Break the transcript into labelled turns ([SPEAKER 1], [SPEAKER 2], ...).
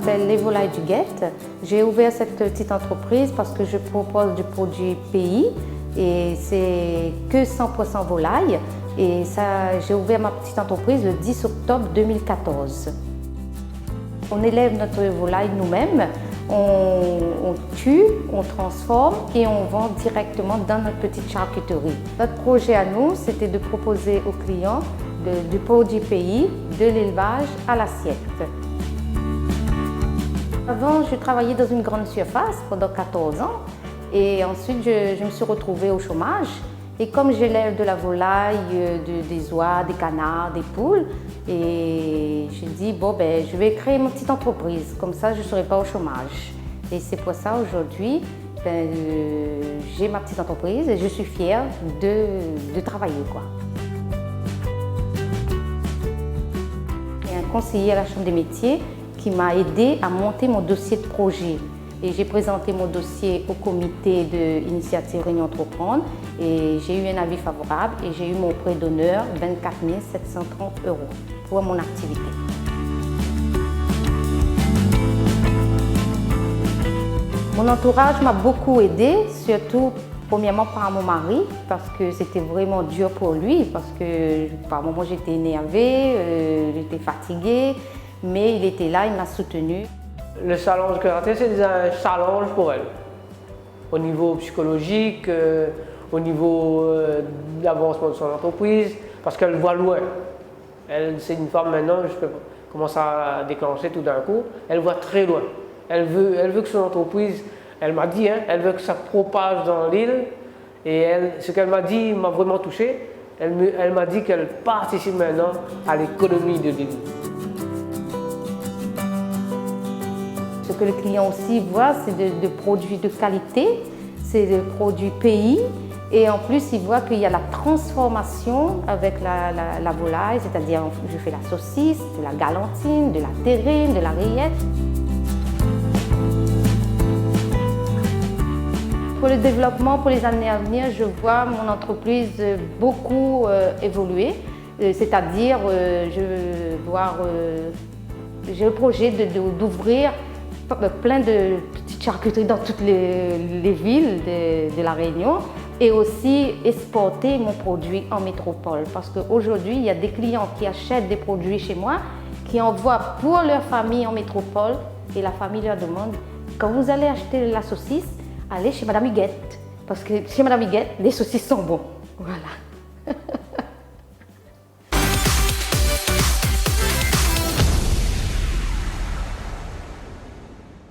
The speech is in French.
[SPEAKER 1] s'appelle Les Volailles du Guette. J'ai ouvert cette petite entreprise parce que je propose du produit pays et c'est que 100% volaille. Et ça, j'ai ouvert ma petite entreprise le 10 octobre 2014. On élève notre volaille nous-mêmes, on tue, on transforme et on vend directement dans notre petite charcuterie. Notre projet à nous, c'était de proposer aux clients du produit pays, de l'élevage à l'assiette. Avant, je travaillais dans une grande surface pendant 14 ans et ensuite je me suis retrouvée au chômage. Et comme j'élève de la volaille, des oies, des canards, des poules, et je dis bon je vais créer ma petite entreprise, comme ça je ne serai pas au chômage. Et c'est pour ça aujourd'hui, j'ai ma petite entreprise et je suis fière de travailler, quoi. Il y a un conseiller à la Chambre des métiers qui m'a aidé à monter mon dossier de projet. Et j'ai présenté mon dossier au comité de l'initiative Réunion Entreprendre et j'ai eu un avis favorable et j'ai eu mon prêt d'honneur 24 730 € pour mon activité. Mon entourage m'a beaucoup aidé, surtout premièrement par mon mari, parce que c'était vraiment dur pour lui, parce que par moments j'étais énervée, j'étais fatiguée, mais il était là, il m'a soutenue.
[SPEAKER 2] Le challenge que j'ai, c'est un challenge pour elle, au niveau psychologique, au niveau de l'avancement de son entreprise, parce qu'elle voit loin. Elle, c'est une femme maintenant, je peux commencer à déclencher tout d'un coup, elle voit très loin. Elle veut que son entreprise, elle m'a dit, elle veut que ça propage dans l'île, et ce qu'elle m'a dit m'a vraiment touché. Elle m'a dit qu'elle participe maintenant à l'économie de l'île.
[SPEAKER 1] Ce que le client aussi voit, c'est de produits de qualité, c'est des produits pays et en plus il voit qu'il y a la transformation avec la volaille, c'est-à-dire je fais la saucisse, de la galantine, de la terrine, de la rillette. Pour le développement, pour les années à venir, je vois mon entreprise beaucoup évoluer, c'est-à-dire j'ai le projet d'ouvrir plein de petites charcuteries dans toutes les villes de La Réunion et aussi exporter mon produit en métropole parce qu'aujourd'hui, il y a des clients qui achètent des produits chez moi, qui envoient pour leur famille en métropole et la famille leur demande quand vous allez acheter la saucisse, allez chez Madame Huguette parce que chez Madame Huguette, les saucisses sont bons. Voilà.